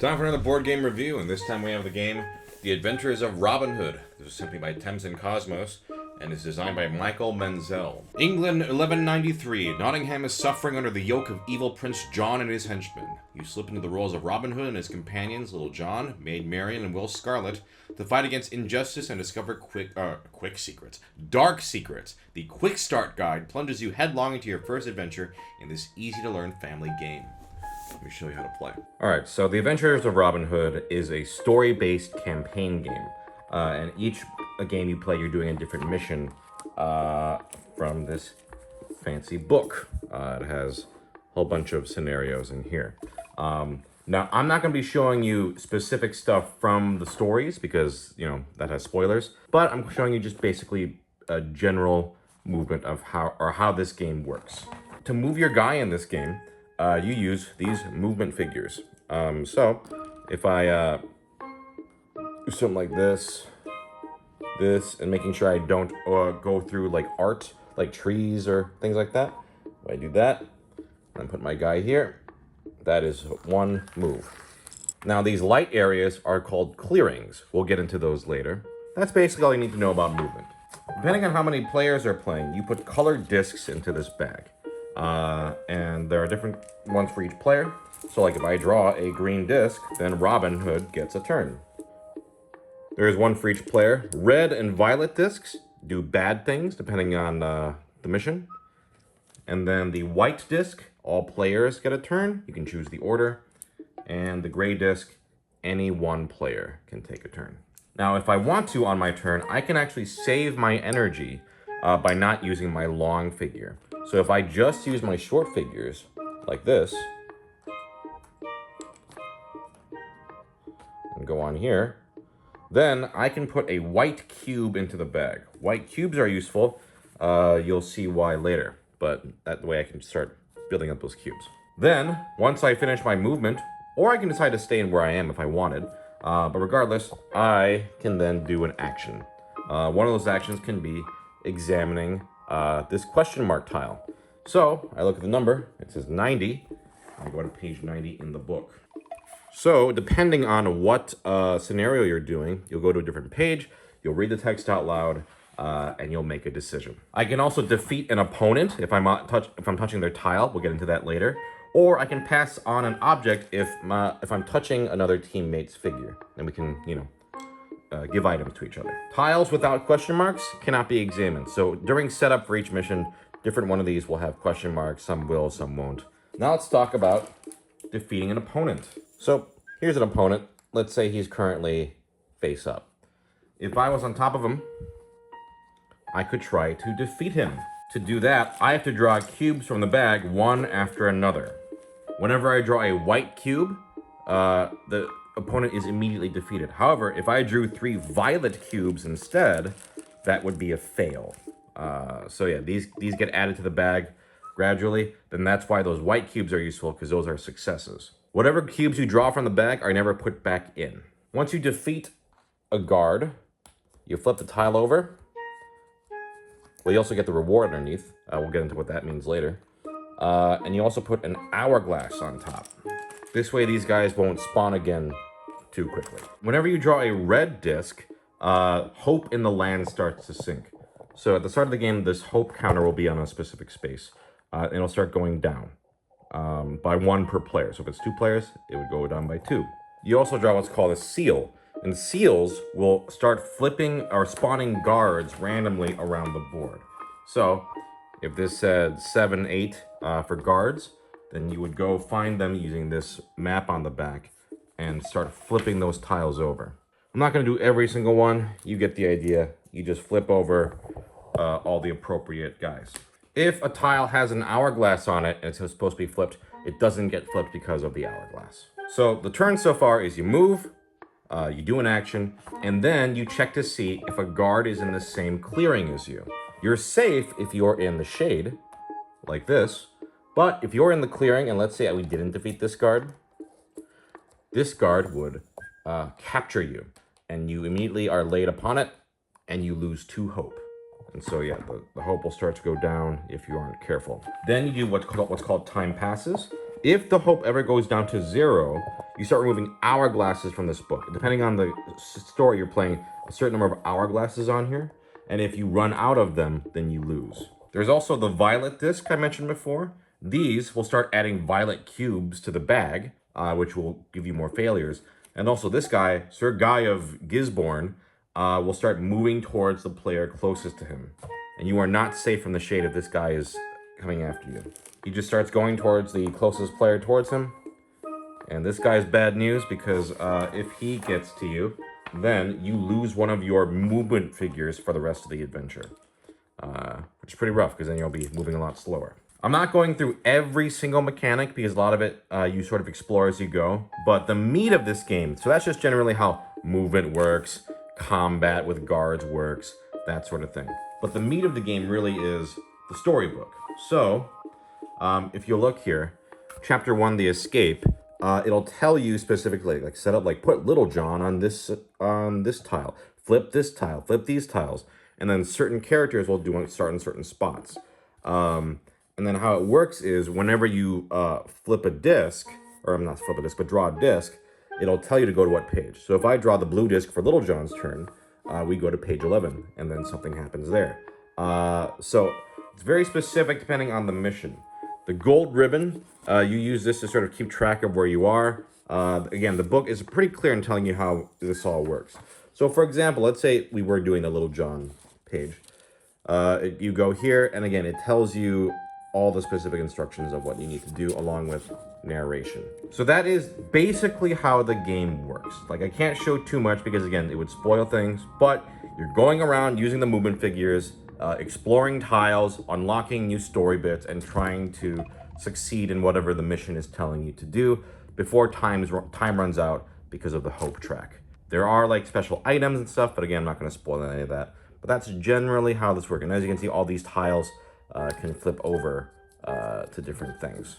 Time for another board game review, and this time we have the game The Adventures of Robin Hood. This is simply by Thames Kosmos, and is designed by Michael Menzel. England, 1193. Nottingham is suffering under the yoke of evil Prince John and his henchmen. You slip into the roles of Robin Hood and his companions, Little John, Maid Marian, and Will Scarlet, to fight against injustice and discover dark secrets. The Quick Start Guide plunges you headlong into your first adventure in this easy-to-learn family game. Let me show you how to play. Alright, so The Adventures of Robin Hood is a story-based campaign game. And each game you play, you're doing a different mission from this fancy book. It has a whole bunch of scenarios in here. Now, I'm not going to be showing you specific stuff from the stories because, you know, that has spoilers. But I'm showing you just basically a general movement of how this game works. To move your guy in this game, you use these movement figures. So, if I do something like this, and making sure I don't go through like art, like trees or things like that. If I do that, and put my guy here, that is one move. Now, these light areas are called clearings. We'll get into those later. That's basically all you need to know about movement. Depending on how many players are playing, you put colored discs into this bag. And there are different ones for each player. So like if I draw a green disc, then Robin Hood gets a turn. There is one for each player. Red and violet discs do bad things depending on the mission. And then the white disc, all players get a turn. You can choose the order. And the gray disc, any one player can take a turn. Now if I want to on my turn, I can actually save my energy by not using my long figure. So if I just use my short figures, like this, and go on here, then I can put a white cube into the bag. White cubes are useful. You'll see why later, but that way I can start building up those cubes. Then, once I finish my movement, or I can decide to stay in where I am if I wanted, but regardless, I can then do an action. One of those actions can be examining this question mark tile. So I look at the number, it says 90. I go to page 90 in the book. So depending on what scenario you're doing, you'll go to a different page, you'll read the text out loud, and you'll make a decision. I can also defeat an opponent if I'm touching their tile. We'll get into that later. Or I can pass on an object if I'm touching another teammate's figure. And we can, you know, give items to each other. Tiles without question marks cannot be examined. So during setup for each mission, different one of these will have question marks. Some will, some won't. Now let's talk about defeating an opponent. So here's an opponent. Let's say he's currently face up. If I was on top of him, I could try to defeat him. To do that, I have to draw cubes from the bag one after another. Whenever I draw a white cube, the opponent is immediately defeated. However, if I drew 3 violet cubes instead, that would be a fail. So yeah, these get added to the bag gradually. Then that's why those white cubes are useful, because those are successes. Whatever cubes you draw from the bag are never put back in. Once you defeat a guard, you flip the tile over. Well, you also get the reward underneath. We'll get into what that means later. And you also put an hourglass on top. This way these guys won't spawn again too quickly. Whenever you draw a red disc, hope in the land starts to sink. So at the start of the game, this hope counter will be on a specific space. And it'll start going down by 1 per player. So if it's 2 players, it would go down by 2. You also draw what's called a seal. And seals will start flipping or spawning guards randomly around the board. So if this said 7, 8 for guards, then you would go find them using this map on the back and start flipping those tiles over. I'm not going to do every single one. You get the idea. You just flip over all the appropriate guys. If a tile has an hourglass on it and it's supposed to be flipped, it doesn't get flipped because of the hourglass. So the turn so far is you move, you do an action, and then you check to see if a guard is in the same clearing as you. You're safe if you're in the shade, like this, but if you're in the clearing, and let's say we didn't defeat this guard would capture you, and you immediately are laid upon it, and you lose 2 hope. And so yeah, the hope will start to go down if you aren't careful. Then you do what's called time passes. If the hope ever goes down to 0, you start removing hourglasses from this book. Depending on the story you're playing, a certain number of hourglasses on here. And if you run out of them, then you lose. There's also the violet disc I mentioned before. These will start adding violet cubes to the bag, which will give you more failures. And also this guy, Sir Guy of Gisborne, will start moving towards the player closest to him. And you are not safe from the shade if this guy is coming after you. He just starts going towards the closest player towards him. And this guy's bad news because if he gets to you, then you lose one of your movement figures for the rest of the adventure. Which is pretty rough because then you'll be moving a lot slower. I'm not going through every single mechanic because a lot of it you sort of explore as you go. But the meat of this game, so that's just generally how movement works, combat with guards works, that sort of thing. But the meat of the game really is the storybook. So, if you look here, Chapter 1, The Escape, it'll tell you specifically, like set up, like put Little John on this tile, flip this tile, flip these tiles, and then certain characters will start in certain spots. And then how it works is whenever you flip a disc, or I'm not flip a disc, but draw a disc, it'll tell you to go to what page. So if I draw the blue disc for Little John's turn, we go to page 11, and then something happens there. So it's very specific depending on the mission. The gold ribbon, you use this to sort of keep track of where you are. Again, the book is pretty clear in telling you how this all works. So for example, let's say we were doing a Little John page. You go here, and again, it tells you all the specific instructions of what you need to do along with narration. So that is basically how the game works. Like, I can't show too much because again, it would spoil things, but you're going around using the movement figures, exploring tiles, unlocking new story bits, and trying to succeed in whatever the mission is telling you to do before time runs out because of the hope track. There are like special items and stuff, but again, I'm not going to spoil any of that. But that's generally how this works. And as you can see, all these tiles can flip over to different things.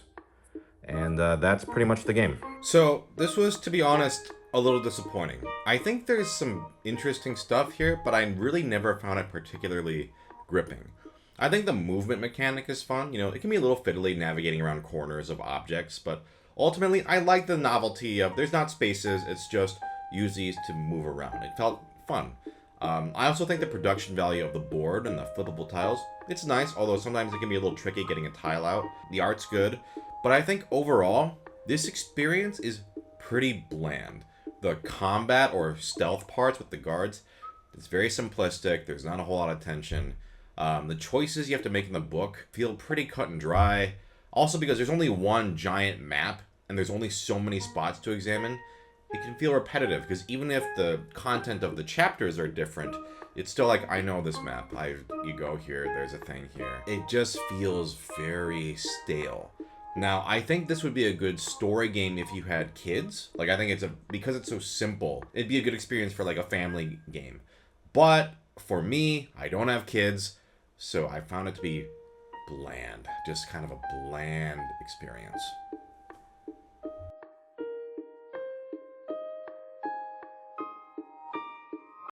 And that's pretty much the game. So this was, to be honest, a little disappointing. I think there's some interesting stuff here, but I really never found it particularly gripping. I think the movement mechanic is fun. You know, it can be a little fiddly navigating around corners of objects, but ultimately I like the novelty of there's not spaces, it's just use these to move around. It felt fun. I also think the production value of the board and the flippable tiles, it's nice, although sometimes it can be a little tricky getting a tile out. The art's good, but I think overall, this experience is pretty bland. The combat or stealth parts with the guards, it's very simplistic, there's not a whole lot of tension. The choices you have to make in the book feel pretty cut and dry. Also because there's only one giant map, and there's only so many spots to examine, it can feel repetitive, because even if the content of the chapters are different, it's still like, I know this map. You go here, there's a thing here. It just feels very stale. Now, I think this would be a good story game if you had kids. Like, I think because it's so simple, it'd be a good experience for like a family game. But for me, I don't have kids, so I found it to be bland. Just kind of a bland experience.